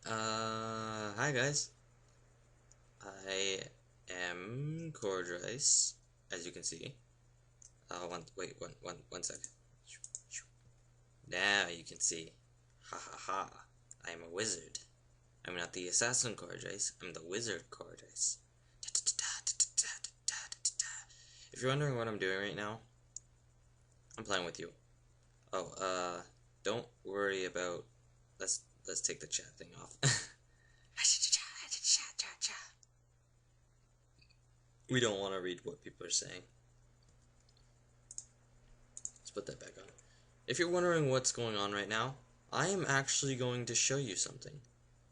Hi guys. I am Cordrice, as you can see. One second. Now you can see. Ha ha ha. I am a wizard. I'm not the assassin Cordrice, I'm the wizard Cordrice. If you're wondering what I'm doing right now, I'm playing with you. Oh, don't worry about. Let's take the chat thing off. We don't want to read what people are saying. Let's put that back on. If you're wondering what's going on right now, I am actually going to show you something.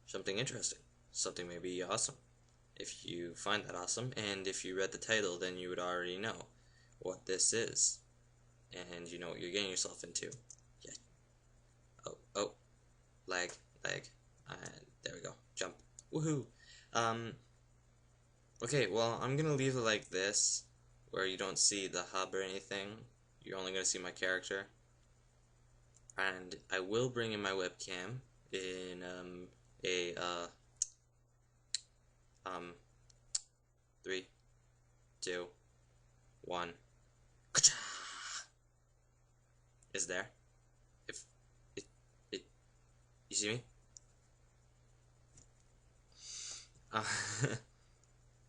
Something interesting. Something maybe awesome. If you find that awesome, and if you read the title, then you would already know what this is. And you know what you're getting yourself into. Yeah. Oh. Lag. There we go. Jump. Woohoo. Okay, well, I'm gonna leave it like this, where you don't see the hub or anything. You're only gonna see my character. And I will bring in my webcam in, 3, 2, 1. Is there? You see me?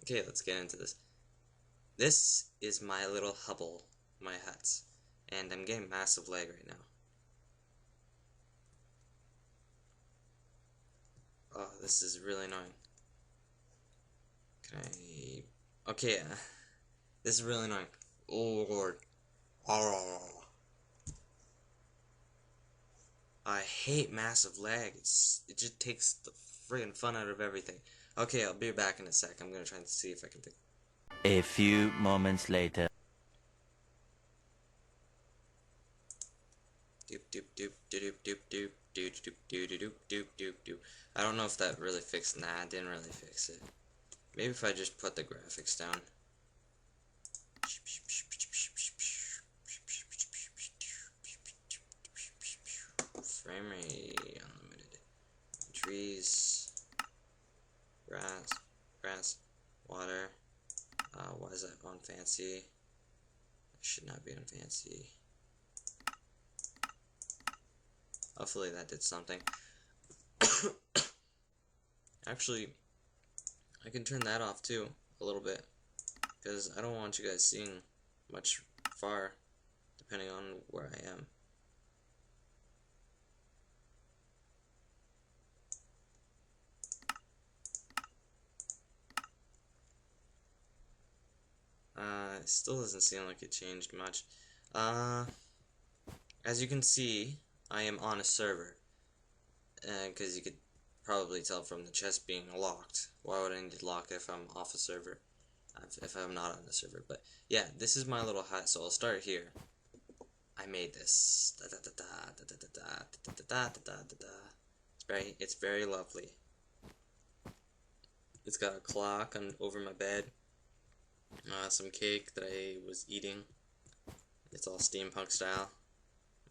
Okay, let's get into this. This is my little hovel, my hut, and I'm getting massive lag right now. Oh, this is really annoying. Can I... Okay, this is really annoying. Oh, Lord. Oh. I hate massive lag. It just takes the friggin' fun out of everything. Okay, I'll be back in a sec. I'm gonna try and see if I can think. A few moments later. I don't know if that really fixed. Nah, it didn't really fix it. Maybe if I just put the graphics down. Frame rate unlimited. Trees. Grass. Water. Why is that on fancy? It should not be on fancy. Hopefully that did something. Actually, I can turn that off too, a little bit, because I don't want you guys seeing much far, depending on where I am. It still doesn't seem like it changed much. As you can see, I am on a server, because you could probably tell from the chest being locked. Why would I need to lock it if I'm off a server? If I'm not on the server. But yeah, this is my little hut, so I'll start here. I made this. It's very lovely. It's got a clock over my bed. Some cake that I was eating. It's all steampunk style.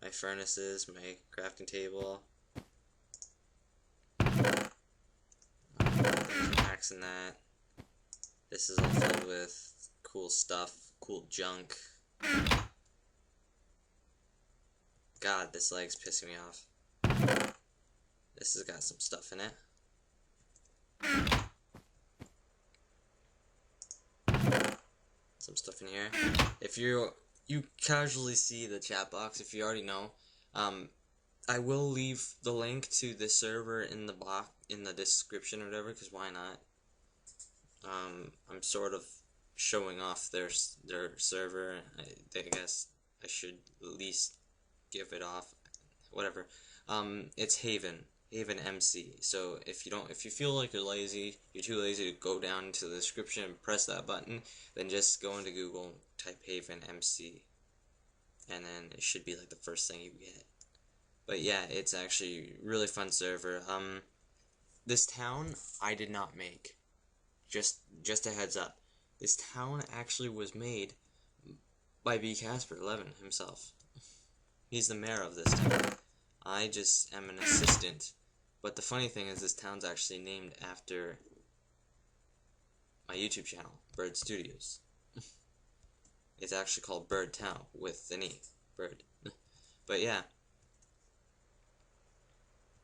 My furnaces, my crafting table. Axe and that. This is all filled with cool stuff, cool junk. God, this leg's pissing me off. This has got some stuff in it. Some stuff in here. If you casually see the chat box, if you already know, I will leave the link to the server in the box in the description or whatever, because why not? I'm sort of showing off their server. I guess I should at least give it off. Whatever. It's Haven MC. So if you feel like you're too lazy to go down to the description and press that button, then just go into Google, type Haven MC, and then it should be like the first thing you get. But yeah, it's actually a really fun server. This town I did not make. Just a heads up. This town actually was made by B. Casper 11 himself. He's the mayor of this town. I just am an assistant. But the funny thing is, this town's actually named after my YouTube channel, Berd Studios. It's actually called Berd Town with an E, Berd. But yeah,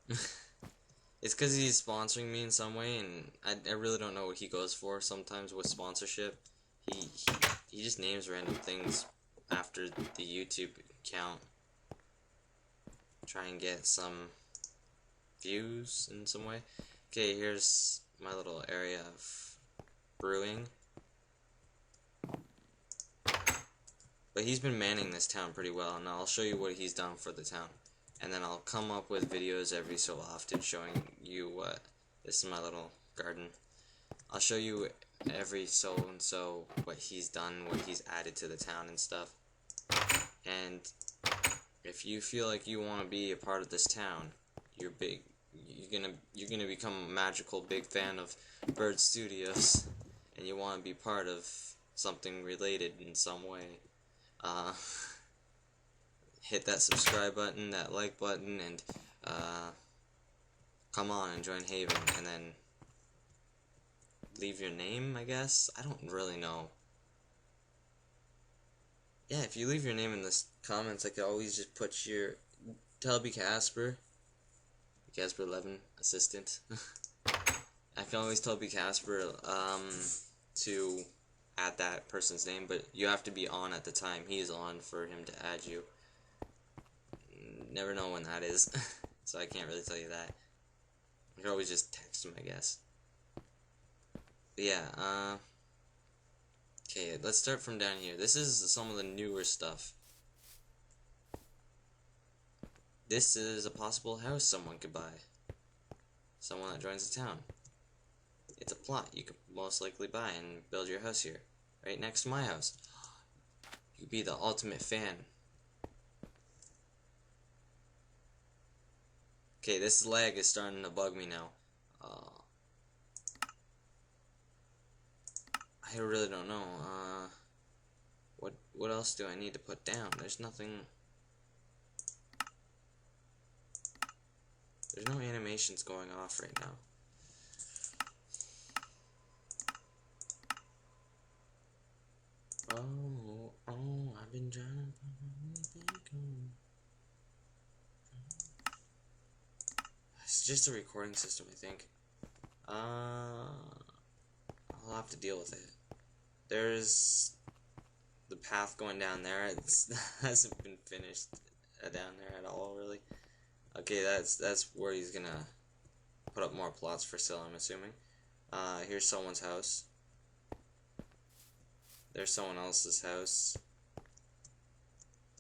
it's because he's sponsoring me in some way, and I really don't know what he goes for sometimes with sponsorship. He he just names random things after the YouTube account, try and get some views in some way. Okay, here's my little area of brewing. But he's been manning this town pretty well, and I'll show you what he's done for the town. And then I'll come up with videos every so often showing you what... This is my little garden. I'll show you every so and so what he's done, what he's added to the town and stuff. And if you feel like you want to be a part of this town, you're gonna become a magical big fan of Berd Studios, and you want to be part of something related in some way. Hit that subscribe button, that like button, and come on and join Haven, and then leave your name, I guess? I don't really know. Yeah, if you leave your name in the comments, I could always just put your Telby Casper 11 assistant. I can always tell Casper to add that person's name, but you have to be on at the time he is on for him to add you. Never know when that is, so I can't really tell you that. You can always just text him, I guess. But yeah, okay, let's start from down here. This is some of the newer stuff. This is a possible house someone could buy. Someone that joins the town. It's a plot you could most likely buy and build your house here. Right next to my house. You could be the ultimate fan. Okay, this lag is starting to bug me now. I really don't know. What else do I need to put down? There's nothing. There's no animations going off right now. Oh, I've been trying to... It's just a recording system, I think. I'll have to deal with it. There's the path going down there. It hasn't been finished down there at all, really. Okay, that's where he's gonna put up more plots for sale, I'm assuming. Here's someone's house. There's someone else's house.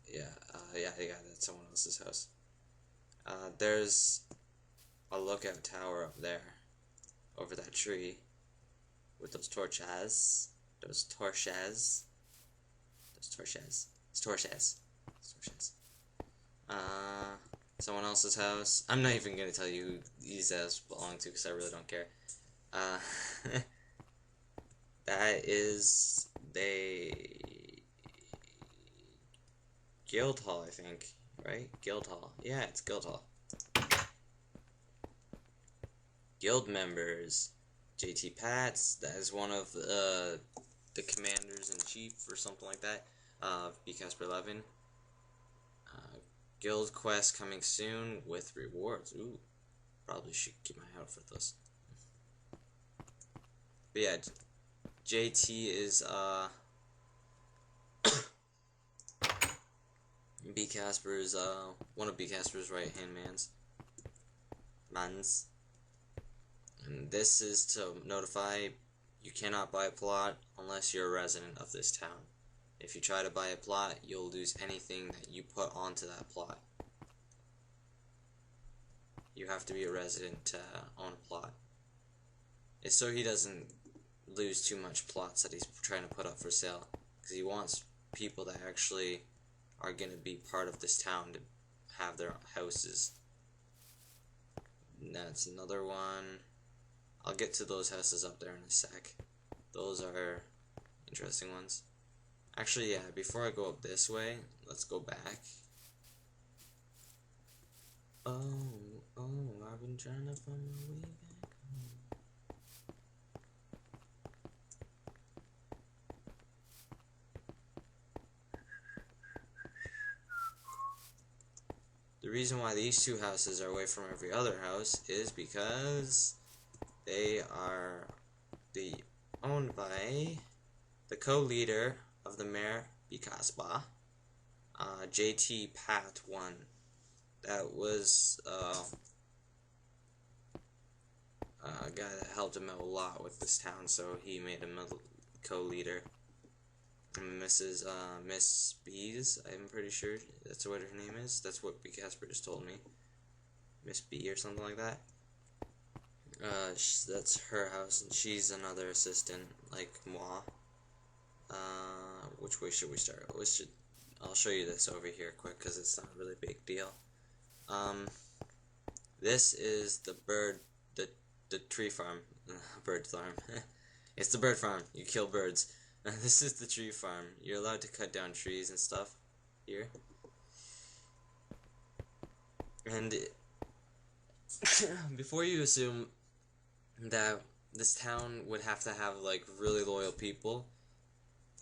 Yeah, that's someone else's house. There's a lookout tower up there, over that tree, with those torches. It's torches. Someone else's house. I'm not even gonna tell you who these houses belong to, because I really don't care. That is the Guildhall, I think, right? Guildhall. Yeah, it's Guildhall. Guild members. JT Pats, that is one of the commanders-in-chief or something like that, Casper 11. Guild quest coming soon with rewards. Ooh, probably should keep my eye out for those. But yeah, JT is Casper's one of Casper's right-hand mans. And this is to notify you cannot buy a plot unless you're a resident of this town. If you try to buy a plot, you'll lose anything that you put onto that plot. You have to be a resident to own a plot. It's so he doesn't lose too much plots that he's trying to put up for sale. Because he wants people that actually are going to be part of this town to have their houses. And that's another one. I'll get to those houses up there in a sec. Those are interesting ones. Actually, yeah, before I go up this way, let's go back. Oh, I've I've been trying to find my way back home. The reason why these two houses are away from every other house is because they are owned by the co-leader of the Mayor Bikasba, JT Pat 1. That was a guy that helped him out a lot with this town, so he made him a co-leader. And Miss B's, I'm pretty sure that's what her name is. That's what B. Casper just told me. Miss B or something like that. That's her house, and she's another assistant, like moi. Which way should we start? I'll show you this over here quick, because it's not a really big deal. This is the the tree farm. Bird farm. It's the bird farm. You kill birds. This is the tree farm. You're allowed to cut down trees and stuff here. And before you assume that this town would have to have like really loyal people,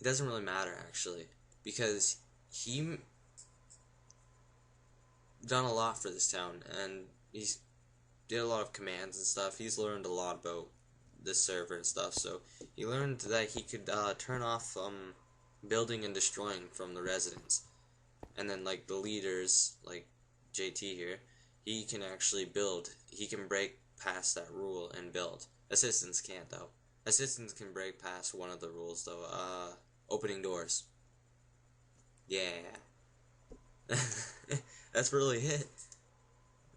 it doesn't really matter actually, because he done a lot for this town, and he's did a lot of commands and stuff. He's learned a lot about this server and stuff, so he learned that he could turn off building and destroying from the residents, and then like the leaders, like JT here, he can actually build. He can break past that rule and build. Assistants can't though. Assistants can break past one of the rules though. Opening doors. Yeah. That's really it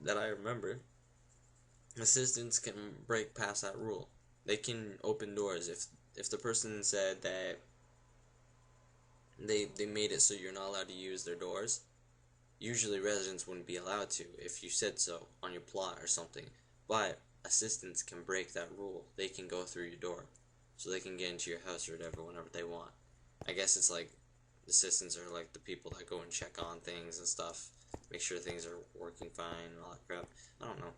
that I remember. Assistants can break past that rule. They can open doors if the person said that they made it so you're not allowed to use their doors. Usually residents wouldn't be allowed to if you said so on your plot or something. But assistants can break that rule. They can go through your door, so they can get into your house or whatever whenever they want. I guess it's like assistants are like the people that go and check on things and stuff, make sure things are working fine and all that crap. I don't know.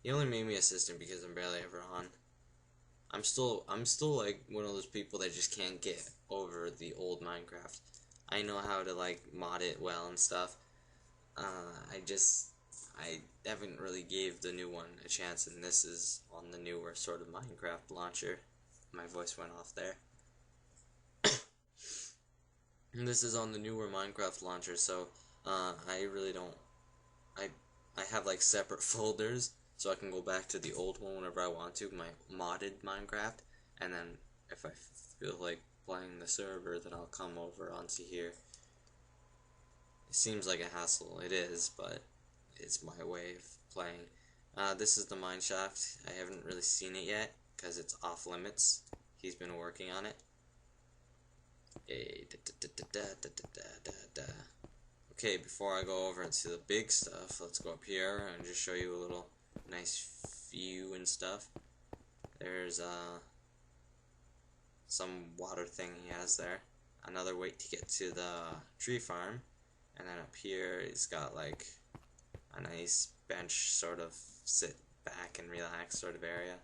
He only made me assistant because I'm barely ever on. I'm still like one of those people that just can't get over the old Minecraft. I know how to like mod it well and stuff. I haven't really gave the new one a chance, and this is on the newer sort of Minecraft launcher. My voice went off there. And this is on the newer Minecraft launcher, so I really don't. I have like separate folders, so I can go back to the old one whenever I want to, my modded Minecraft, and then if I feel like playing the server, then I'll come over onto here. It seems like a hassle. It is, but it's my way of playing. This is the mineshaft. I haven't really seen it yet because it's off limits. He's been working on it. Okay, before I go over into the big stuff, let's go up here and just show you a little nice view and stuff. There's some water thing he has there. Another way to get to the tree farm. And then up here he's got like a nice bench, sort of sit back and relax sort of area.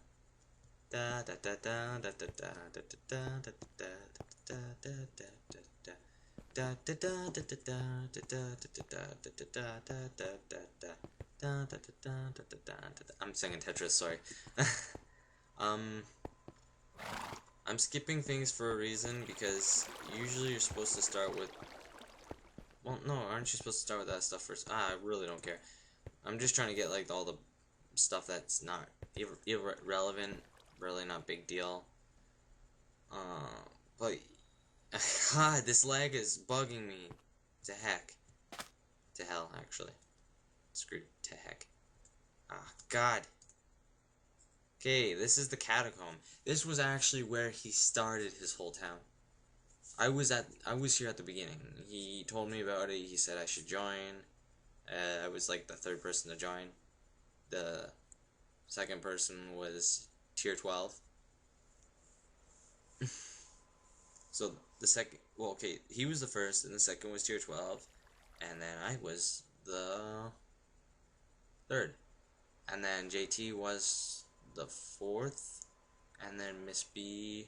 Da da da da da da da da da da da da. I'm singing Tetris, sorry. I'm skipping things for a reason, because usually you're supposed to start with... Well, no, aren't you supposed to start with that stuff first? I really don't care. I'm just trying to get, like, all the stuff that's not irrelevant, really not big deal. But... God, this lag is bugging me. To heck. To hell, actually. Screw to heck. Ah, God. Okay, this is the catacomb. This was actually where he started his whole town. I was here at the beginning. He told me about it. He said I should join. I was like the third person to join. The second person was tier 12. So the second, well, okay, he was the first, and the second was tier 12, and then I was the third. And then JT was the fourth. And then Miss B,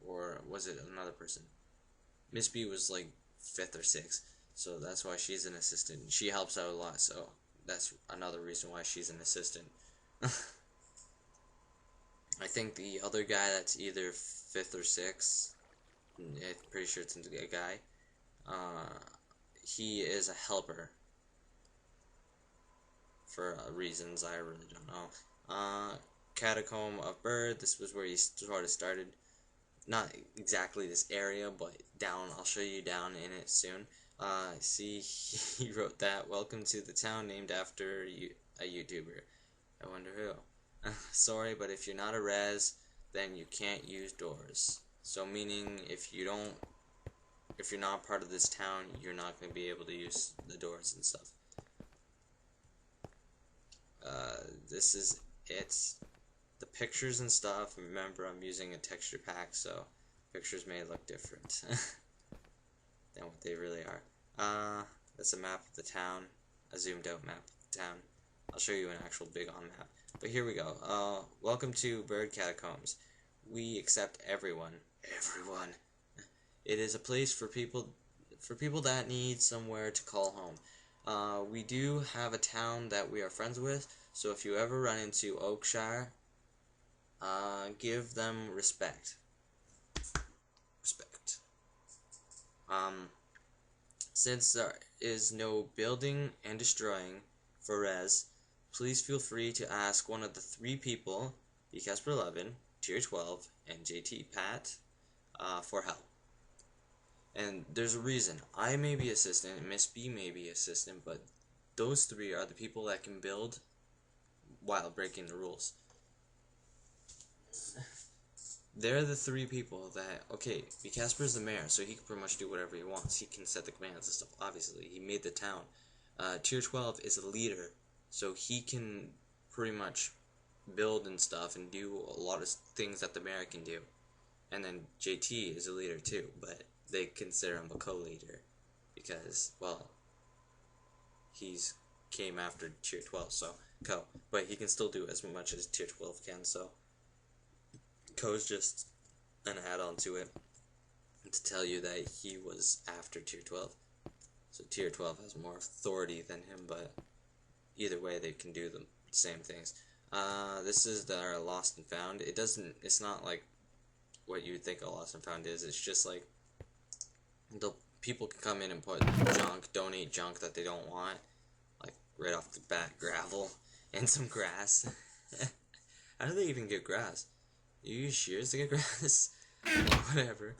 or was it another person? Miss B was like fifth or sixth. So that's why she's an assistant. She helps out a lot, so that's another reason why she's an assistant. I think the other guy that's either fifth or sixth, I'm pretty sure it's a guy, he is a helper. For reasons I really don't know. Catacomb of Berd, this was where he sort of started. Not exactly this area, but down, I'll show you down in it soon. See, he wrote that, welcome to the town named after a YouTuber. I wonder who. Sorry, but if you're not a res, then you can't use doors. So meaning, if you're not part of this town, you're not going to be able to use the doors and stuff. This is it. The pictures and stuff, remember I'm using a texture pack, so pictures may look different than what they really are. That's a map of the town, a zoomed out map of the town. I'll show you an actual big on map. But here we go. Welcome to Berd Catacombs. We accept everyone. Everyone. It is a place for people that need somewhere to call home. We do have a town that we are friends with, so if you ever run into Oakshire, give them respect. Respect. Since there is no building and destroying for res, please feel free to ask one of the three people, bcasper11, tier 12, and JT Pat, for help. And there's a reason. I may be assistant, Miss B may be assistant, but those three are the people that can build while breaking the rules. They're the three people that, okay, Casper's the mayor, so he can pretty much do whatever he wants. He can set the commands and stuff, obviously. He made the town. Tier 12 is a leader, so he can pretty much build and stuff and do a lot of things that the mayor can do. And then JT is a leader too, but they consider him a co-leader because, well, he's came after tier 12, so co. But he can still do as much as tier 12 can, so co's just an add-on to it to tell you that he was after tier 12. So tier 12 has more authority than him, but either way they can do the same things. This is our lost and found. It's not like what you would think a lost and found is. It's just like the people can come in and put junk, donate junk that they don't want, like right off the bat, gravel and some grass. How do they even get grass? You use shears to get grass? Whatever.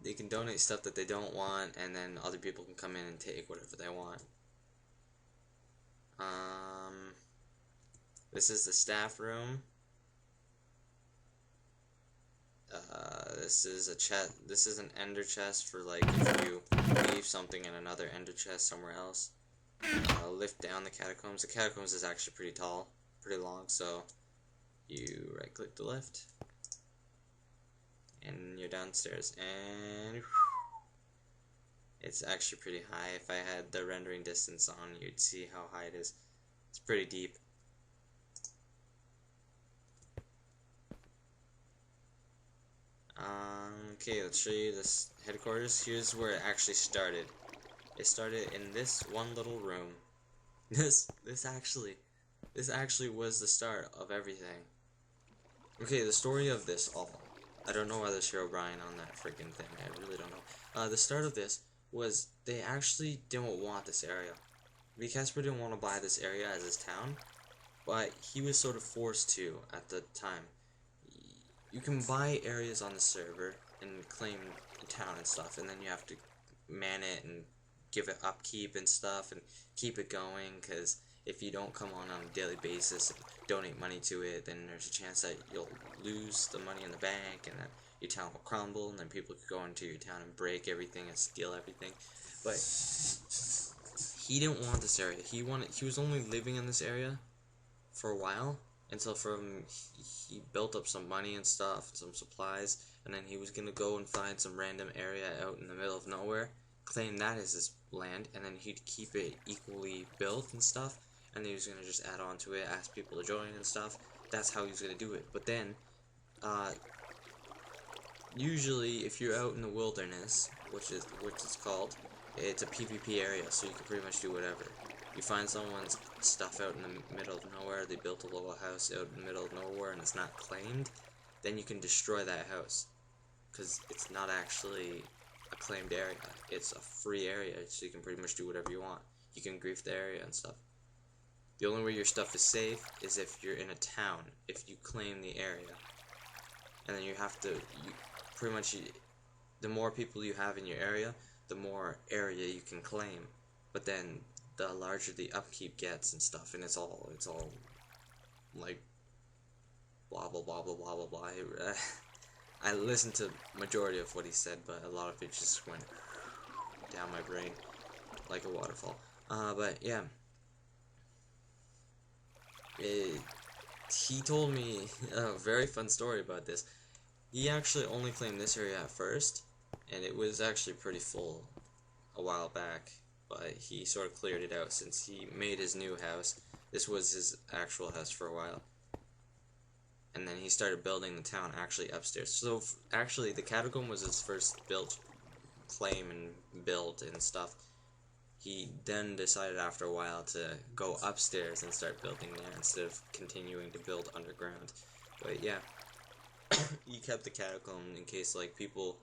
They can donate stuff that they don't want, and then other people can come in and take whatever they want. This is the staff room. This is a chest. This is an ender chest for like if you leave something in another ender chest somewhere else. Lift down the catacombs. The catacombs is actually pretty tall, pretty long, so you right click the lift and you're downstairs, and it's actually pretty high. If I had the rendering distance on, you'd see how high it is. It's pretty deep. Okay, let's show you this headquarters. Here's where it actually started. It started in this one little room. This actually was the start of everything. Okay, the story of this all. I don't know why there's Hero Brian on that freaking thing. I really don't know. The start of this was they actually didn't want this area. Casper didn't want to buy this area as his town, but he was sort of forced to at the time. You can buy areas on the server and claim the town and stuff, and then you have to man it and give it upkeep and stuff and keep it going, because if you don't come on a daily basis and donate money to it, then there's a chance that you'll lose the money in the bank, and then your town will crumble, and then people could go into your town and break everything and steal everything. But he didn't want this area. He was only living in this area for a while until he built up some money and stuff, some supplies, and then he was gonna go and find some random area out in the middle of nowhere, claim that as his land, and then he'd keep it equally built and stuff, and he was gonna just add on to it, ask people to join and stuff. That's how he was gonna do it. But then, usually if you're out in the wilderness, which it's called, it's a PvP area, so you can pretty much do whatever. You find someone's stuff out in the middle of nowhere, they built a little house out in the middle of nowhere and it's not claimed, then you can destroy that house. Because it's not actually a claimed area, it's a free area, so you can pretty much do whatever you want. You can grief the area and stuff. The only way your stuff is safe is if you're in a town, if you claim the area. And then you have to, pretty much, the more people you have in your area, the more area you can claim. But then the larger the upkeep gets and stuff, and it's all like blah blah blah blah blah blah blah. I listened to majority of what he said, but a lot of it just went down my brain like a waterfall. But yeah, he told me a very fun story about this. He actually only claimed this area at first, and it was actually pretty full a while back, but he sort of cleared it out since he made his new house. This was his actual house for a while. And then he started building the town actually upstairs. So actually the catacomb was his first built claim and build and stuff. He then decided after a while to go upstairs and start building there instead of continuing to build underground. But yeah, he kept the catacomb in case like people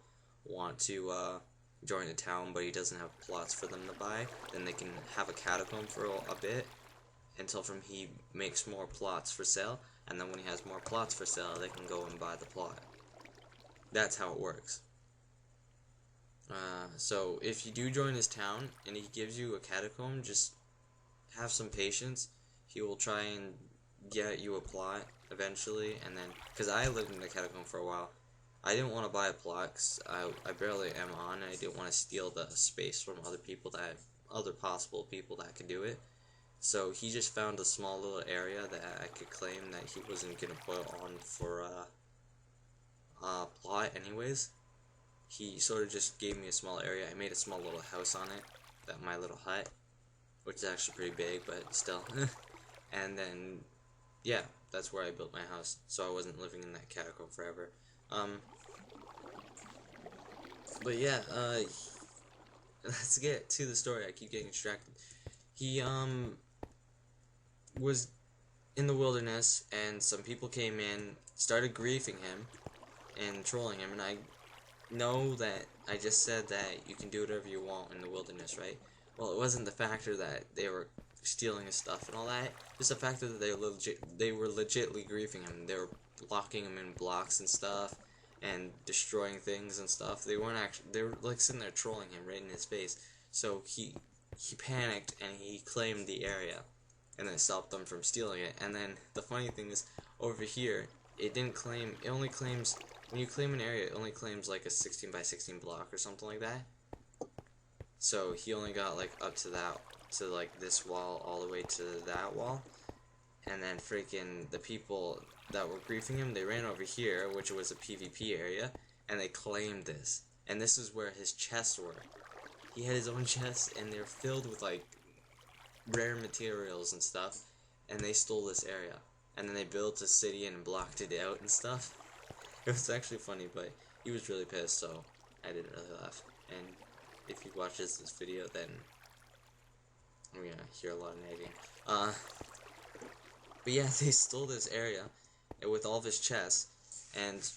want to join the town, but he doesn't have plots for them to buy. Then they can have a catacomb for a bit until he makes more plots for sale, and then when he has more plots for sale, they can go and buy the plot. That's how it works. So if you do join his town and he gives you a catacomb, just have some patience. He will try and get you a plot eventually, and then, because I lived in the catacomb for a while, I didn't want to buy a plot because I barely am on, and I didn't want to steal the space from other possible people that could do it. So he just found a small little area that I could claim that he wasn't going to put on for a plot anyways. He sort of just gave me a small area. I made a small little house on it, my little hut, which is actually pretty big, but still. And then, yeah, that's where I built my house, so I wasn't living in that catacomb forever. But yeah, let's get to the story. I keep getting distracted. He, was in the wilderness, and some people came in, started griefing him, and trolling him, and I know that I just said that you can do whatever you want in the wilderness, right? Well, it wasn't the factor that they were stealing his stuff and all that. It's the factor that they were legitly griefing him. They were locking him in blocks and stuff, and destroying things and stuff. They weren't actually. They were like sitting there trolling him right in his face. So he panicked and he claimed the area, and then it stopped them from stealing it. And then the funny thing is, over here, it didn't claim. It only claims when you claim an area. It only claims like a 16 by 16 block or something like that. So he only got like up to that, to like this wall all the way to that wall. And then freaking the people that were griefing him, they ran over here, which was a PvP area, and they claimed this. And this is where his chests were. He had his own chests, and they're filled with like rare materials and stuff, and they stole this area. And then they built a city and blocked it out and stuff. It was actually funny, but he was really pissed, so I didn't really laugh. And if he watches this video, then I'm gonna hear a lot of nagging. But yeah, they stole this area with all of his chests, and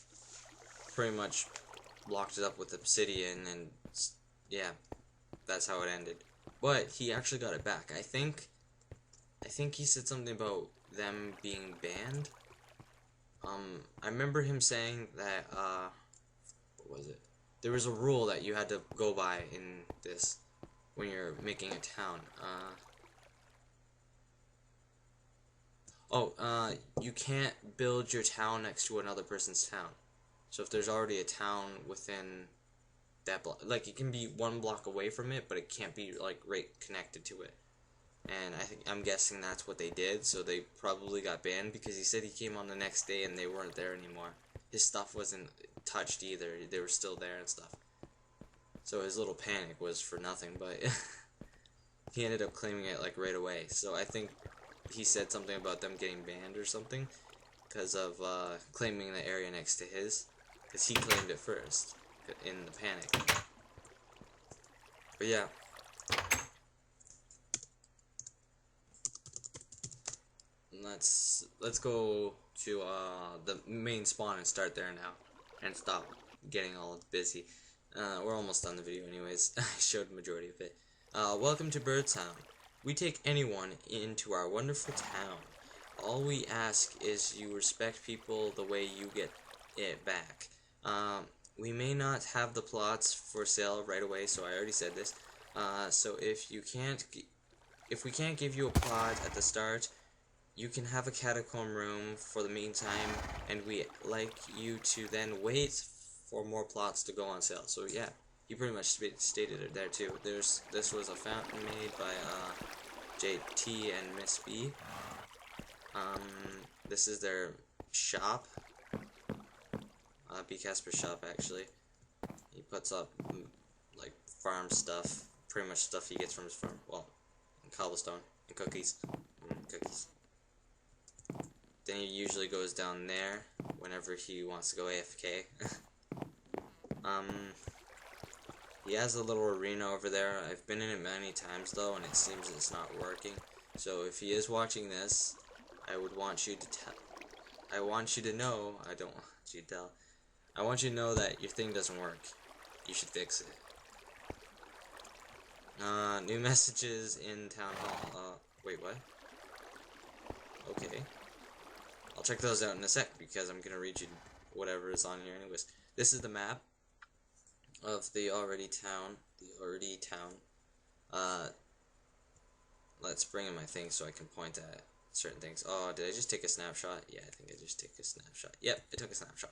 pretty much blocked it up with obsidian, and yeah, that's how it ended. But he actually got it back. I think he said something about them being banned. I remember him saying that, what was it? There was a rule that you had to go by in this when you're making a town. You can't build your town next to another person's town. So if there's already a town within that block, like it can be one block away from it, but it can't be like right connected to it. And I'm guessing that's what they did, so they probably got banned, because he said he came on the next day and they weren't there anymore. His stuff wasn't touched either, they were still there and stuff. So his little panic was for nothing, but he ended up claiming it like right away. So I think he said something about them getting banned or something because of claiming the area next to his, because he claimed it first in the panic. But yeah. Let's go to the main spawn and start there now, and stop getting all busy. We're almost done the video anyways. I showed the majority of it. Welcome to Berd Town. We take anyone into our wonderful town. All we ask is you respect people the way you get it back. We may not have the plots for sale right away, so I already said this. So if we can't give you a plot at the start, you can have a catacomb room for the meantime, and we like you to then wait for more plots to go on sale. So yeah, he pretty much stated it there too. This was a fountain made by JT and Miss B. This is their shop, B Casper's shop actually. He puts up like farm stuff, pretty much stuff he gets from his farm. Well, and cobblestone and cookies. Cookies. Then he usually goes down there whenever he wants to go AFK. He has a little arena over there. I've been in it many times though, and it seems it's not working. So if he is watching this, I want you to know. I don't want you to tell. I want you to know that your thing doesn't work. You should fix it. New messages in town hall. Wait, what? Okay. I'll check those out in a sec, because I'm gonna read you whatever is on here anyways. This is the map of the already town. Let's bring in my thing so I can point at certain things. Oh, did I just take a snapshot? Yeah, I think I just took a snapshot. Yep, I took a snapshot.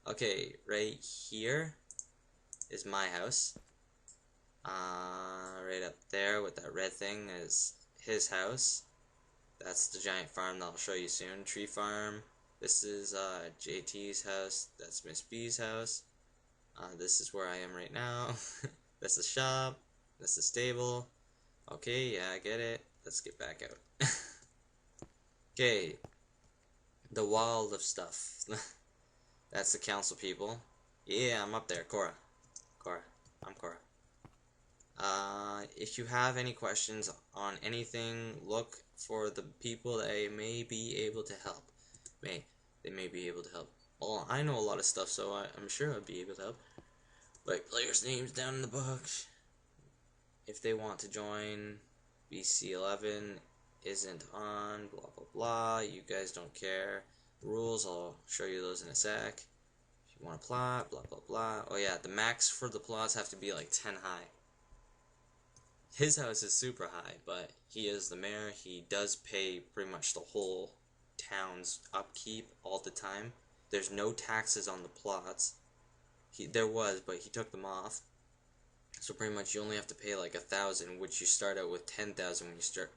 Okay, right here is my house. Right up there with that red thing is his house. That's the giant farm that I'll show you soon. Tree farm. This is JT's house. That's Miss B's house. This is where I am right now. That's the shop. That's the stable. Okay, yeah, I get it. Let's get back out. Okay. The wall of stuff. That's the council people. Yeah, I'm up there. Cora. I'm Cora. If you have any questions on anything, look for the people that may be able to help. They may be able to help. Well, I know a lot of stuff, so I'm sure I'll be able to help. Like players' names down in the book. If they want to join, BC11 isn't on, blah blah blah. You guys don't care. Rules, I'll show you those in a sec. If you want a plot, blah blah blah. Oh yeah, the max for the plots have to be like 10 high. His house is super high, but he is the mayor. He does pay pretty much the whole town's upkeep all the time. There's no taxes on the plots. There was, but he took them off. So pretty much you only have to pay like 1,000, which you start out with 10,000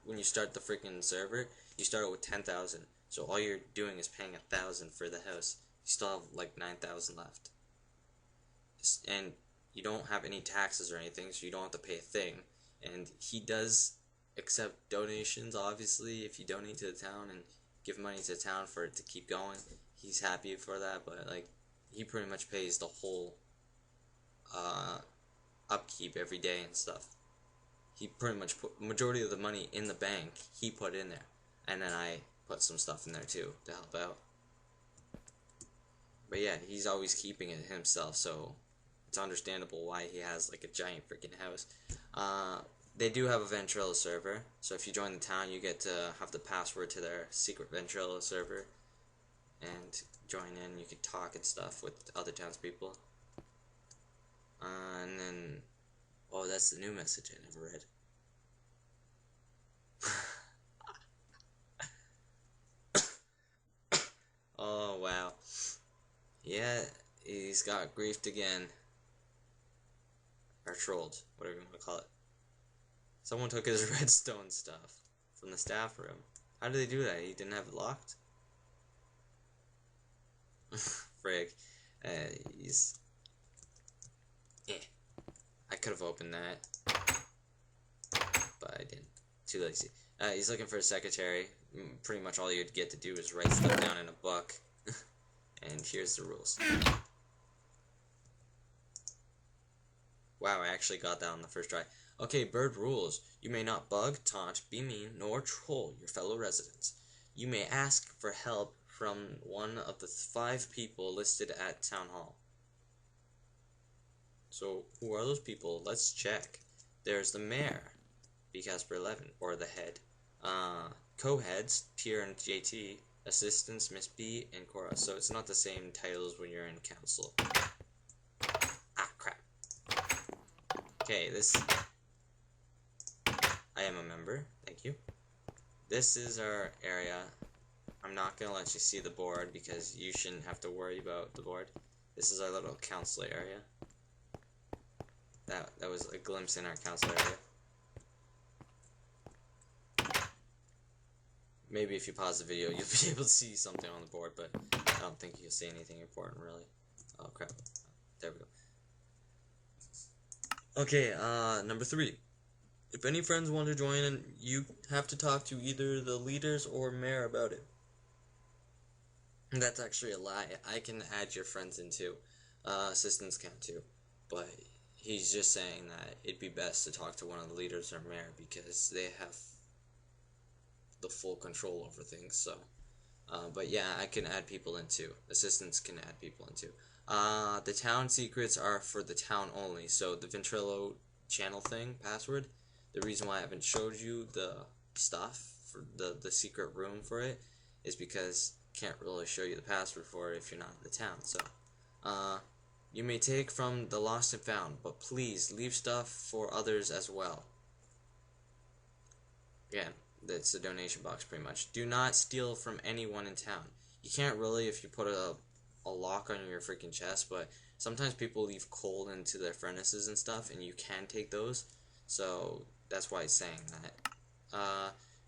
when you start the freaking server. You start out with 10,000. So all you're doing is paying 1,000 for the house. You still have like 9,000 left. And you don't have any taxes or anything, so you don't have to pay a thing. And he does accept donations, obviously. If you donate to the town and give money to the town for it to keep going, he's happy for that. But like, he pretty much pays the whole upkeep every day and stuff. He pretty much put majority of the money in the bank. He put in there, and then I put some stuff in there too to help out. But yeah, he's always keeping it himself, so it's understandable why he has like a giant freaking house. They do have a Ventrilo server, so if you join the town, you get to have the password to their secret Ventrilo server and join in. You can talk and stuff with other townspeople. And then, oh, that's the new message I never read. Oh wow, yeah, he's got griefed again. Or trolled, whatever you want to call it. Someone took his redstone stuff from the staff room. How did they do that? He didn't have it locked? Frig. He's... I could have opened that. But I didn't. Too lazy. He's looking for a secretary. Pretty much all you'd get to do is write stuff down in a book. And here's the rules. Wow, I actually got that on the first try. Okay, Berd rules. You may not bug, taunt, be mean, nor troll your fellow residents. You may ask for help from one of the 5 people listed at Town Hall. So, who are those people? Let's check. There's the mayor, B. Casper 11, or the head. Co-heads, Tier and JT. Assistants, Miss B and Cora. So it's not the same titles when you're in council. Ah, crap. Okay, this... I am a member. Thank you. This is our area. I'm not going to let you see the board because you shouldn't have to worry about the board. This is our little council area. That was a glimpse in our council area. Maybe if you pause the video, you'll be able to see something on the board, but I don't think you'll see anything important, really. Oh, crap. There we go. Okay, number 3. If any friends want to join, and you have to talk to either the leaders or mayor about it. And that's actually a lie. I can add your friends in too. Assistants can too. But he's just saying that it'd be best to talk to one of the leaders or mayor because they have the full control over things. So, but yeah, I can add people in too. Assistants can add people in too. The town secrets are for the town only. So the Ventrilo channel thing, password, the reason why I haven't showed you the stuff for the secret room for it is because I can't really show you the password for it if you're not in the town. So, you may take from the lost and found, but please leave stuff for others as well. Again, that's a donation box pretty much. Do not steal from anyone in town. You can't really if you put a lock on your freaking chest, but sometimes people leave coal into their furnaces and stuff, and you can take those. So that's why it's saying that.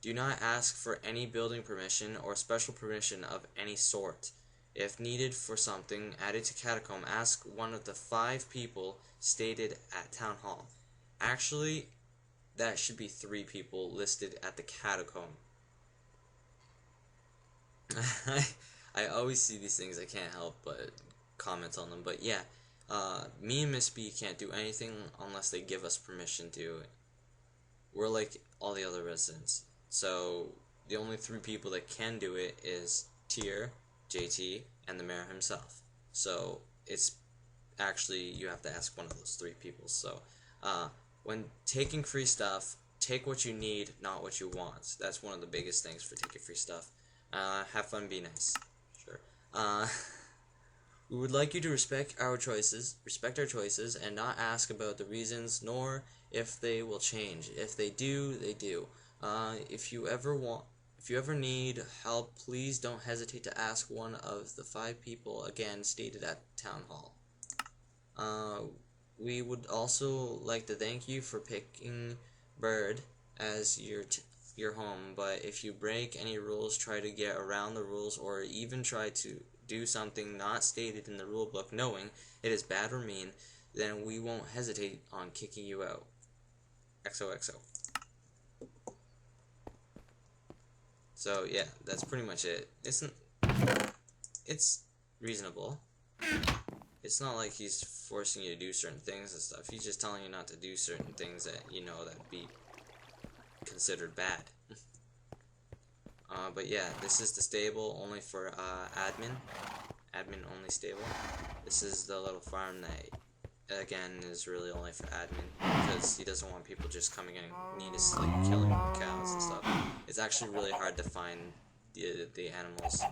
Do not ask for any building permission or special permission of any sort. If needed for something added to Catacomb, ask one of the 5 people stated at Town Hall. Actually, that should be 3 people listed at the Catacomb. I always see these things, I can't help but comment on them. But yeah, me and Miss B can't do anything unless they give us permission to. We're like all the other residents. So the only 3 people that can do it is Tier, JT, and the mayor himself. So it's actually, you have to ask one of those 3 people. So when taking free stuff, take what you need, not what you want. That's one of the biggest things for taking free stuff. Have fun, be nice. Sure. We would like you to respect our choices, and not ask about the reasons, nor if they will change. If they do, they do. If you ever need help, please don't hesitate to ask one of the 5 people again stated at Town Hall. We would also like to thank you for picking Berd as your home, but if you break any rules, try to get around the rules, or even try to do something not stated in the rulebook knowing it is bad or mean, then we won't hesitate on kicking you out. XOXO. So yeah, that's pretty much it. It's reasonable. It's not like he's forcing you to do certain things and stuff. He's just telling you not to do certain things that you know that be considered bad. But yeah, this is the stable only for admin only stable. This is the little farm that again is really only for admin because he doesn't want people just coming in and needlessly killing cows and stuff. It's actually really hard to find the animals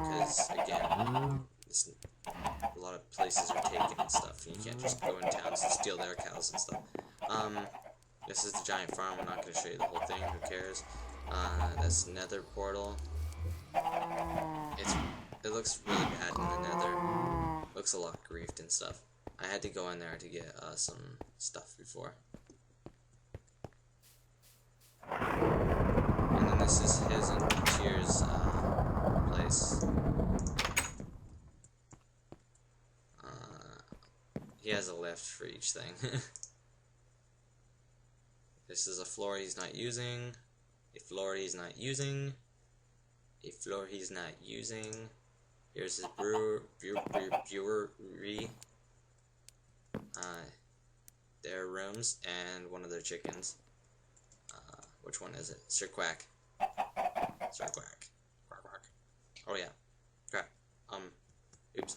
because again, a lot of places are taken and stuff, and you can't just go in towns and steal their cows and stuff. This is the giant farm. I'm not going to show you the whole thing. Who cares? That's Nether portal. It looks really bad in the Nether. Looks a lot griefed and stuff. I had to go in there to get some stuff before. And then this is his and Tier's place. He has a lift for each thing. This is a floor he's not using. a floor he's not using, a floor he's not using. Here's his brewery, their rooms, and one of their chickens. Which one is it? Sir Quack. Sir Quack. Quack quack. Oh yeah. Crap. Oops.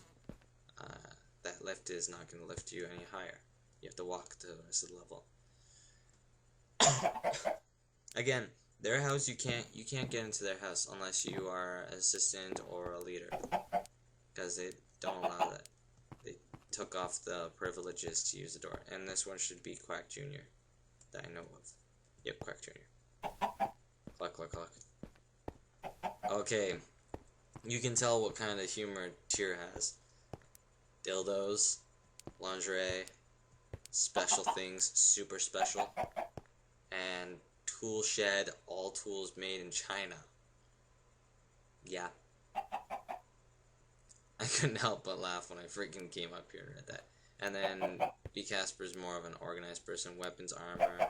That lift is not going to lift you any higher. You have to walk to the rest of the level. Again, their house you can't get into their house unless you are an assistant or a leader, because they don't allow that. They took off the privileges to use the door, and this one should be Quack Jr. that I know of. Yep, Quack Jr. Cluck cluck cluck. Okay, you can tell what kind of humor Tyr has. Dildos, lingerie, special things, super special, and tool shed, all tools made in China. Yeah. I couldn't help but laugh when I freaking came up here and read that. And then B. Casper's more of an organized person, weapons, armor,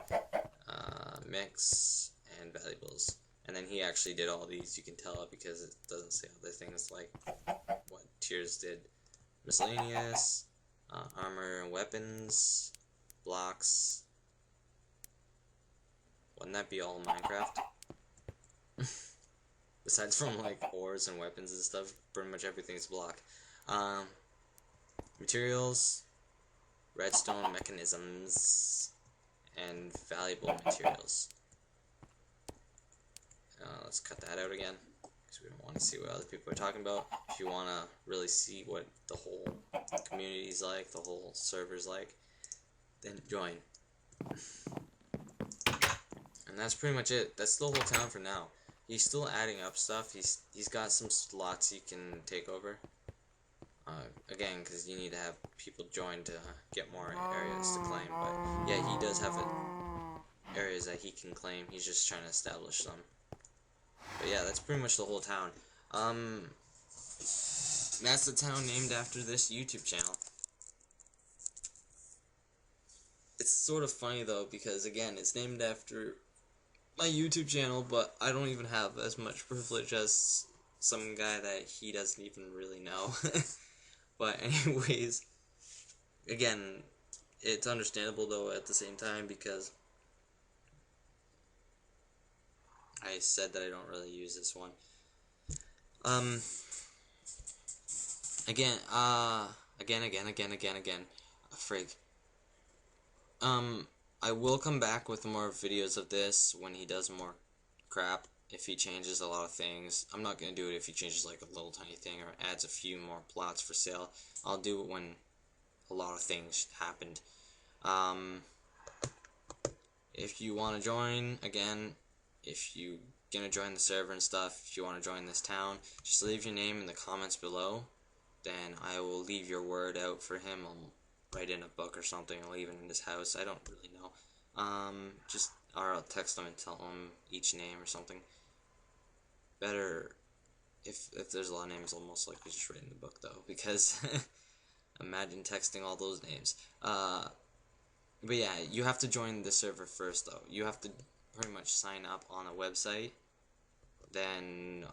mix, and valuables. And then he actually did all these, you can tell, because it doesn't say other things like what Tyr's did. Miscellaneous, armor and weapons, blocks. Wouldn't that be all Minecraft? Besides from like ores and weapons and stuff, pretty much everything's block. Materials, redstone mechanisms, and valuable materials. Let's cut that out again, because we don't want to see what other people are talking about. If you want to really see what the whole community's like, the whole server's like, then join. And that's pretty much it. That's the whole town for now. He's still adding up stuff. He's got some slots he can take over. Again, because you need to have people join to get more areas to claim. But yeah, he does have areas that he can claim. He's just trying to establish them. But yeah, that's pretty much the whole town. That's the town named after this YouTube channel. It's sort of funny though, because again, it's named after my YouTube channel, but I don't even have as much privilege as some guy that he doesn't even really know. But anyways, again, it's understandable though at the same time, because I said that I don't really use this one. Again. Frig. I will come back with more videos of this when he does more crap. If he changes a lot of things. I'm not going to do it if he changes like a little tiny thing or adds a few more plots for sale. I'll do it when a lot of things happened. If you want to join, again, if you gonna join the server and stuff, if you want to join this town, just leave your name in the comments below. Then I will leave your word out for him. I'll write in a book or something, I'll leave it in his house. I don't really know. Or I'll text him and tell him each name or something. Better, if there's a lot of names, I'll most likely just write in the book though, because imagine texting all those names. But yeah, you have to join the server first though. You have to pretty much sign up on a website. Then,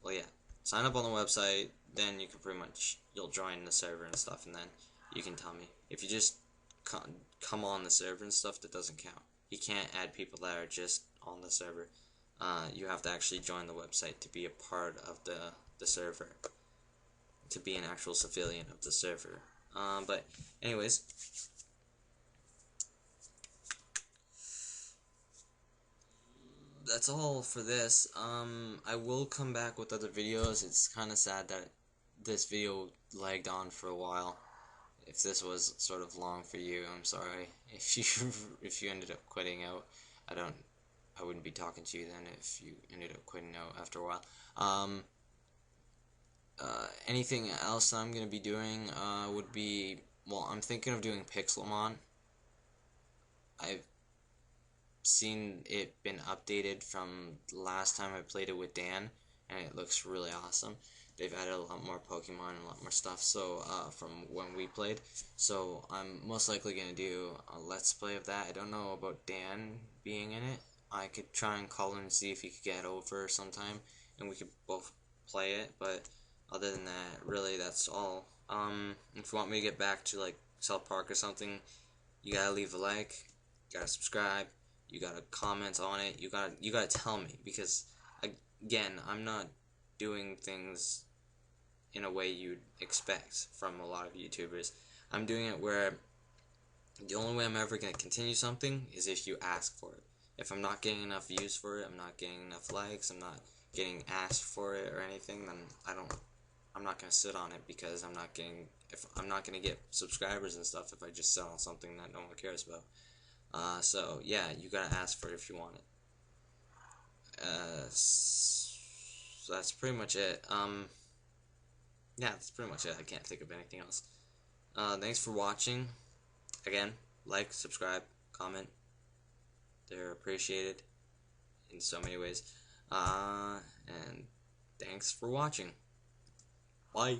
well yeah, sign up on the website, then you can pretty much, you'll join the server and stuff, and then you can tell me. If you just come on the server and stuff, that doesn't count. You can't add people that are just on the server. You have to actually join the website to be a part of the server, to be an actual civilian of the server. But anyways, that's all for this. I will come back with other videos. It's kind of sad that this video lagged on for a while. If this was sort of long for you, I'm sorry. If you ended up quitting out, I wouldn't be talking to you then if you ended up quitting out after a while. Anything else I'm gonna be doing would be, well, I'm thinking of doing Pixelmon. I've seen it been updated from last time I played it with Dan, and it looks really awesome. they've added a lot more Pokemon and a lot more stuff. So from when we played, so I'm most likely gonna do a Let's Play of that. I don't know about Dan being in it. I could try and call him and see if he could get over sometime, and we could both play it. But other than that, really, that's all. If you want me to get back to like South Park or something, you gotta leave a like, you gotta subscribe, you gotta comment on it, you gotta tell me, because again, I'm not doing things in a way you'd expect from a lot of YouTubers. I'm doing it where the only way I'm ever gonna continue something is if you ask for it. If I'm not getting enough views for it, I'm not getting enough likes, I'm not getting asked for it or anything, then I'm not gonna sit on it, because I'm not gonna get subscribers and stuff if I just sit on something that no one cares about. So yeah, you gotta ask for it if you want it. So that's pretty much it. Yeah, that's pretty much it. I can't think of anything else. Thanks for watching. Again, like, subscribe, comment. They're appreciated in so many ways. And thanks for watching. Bye.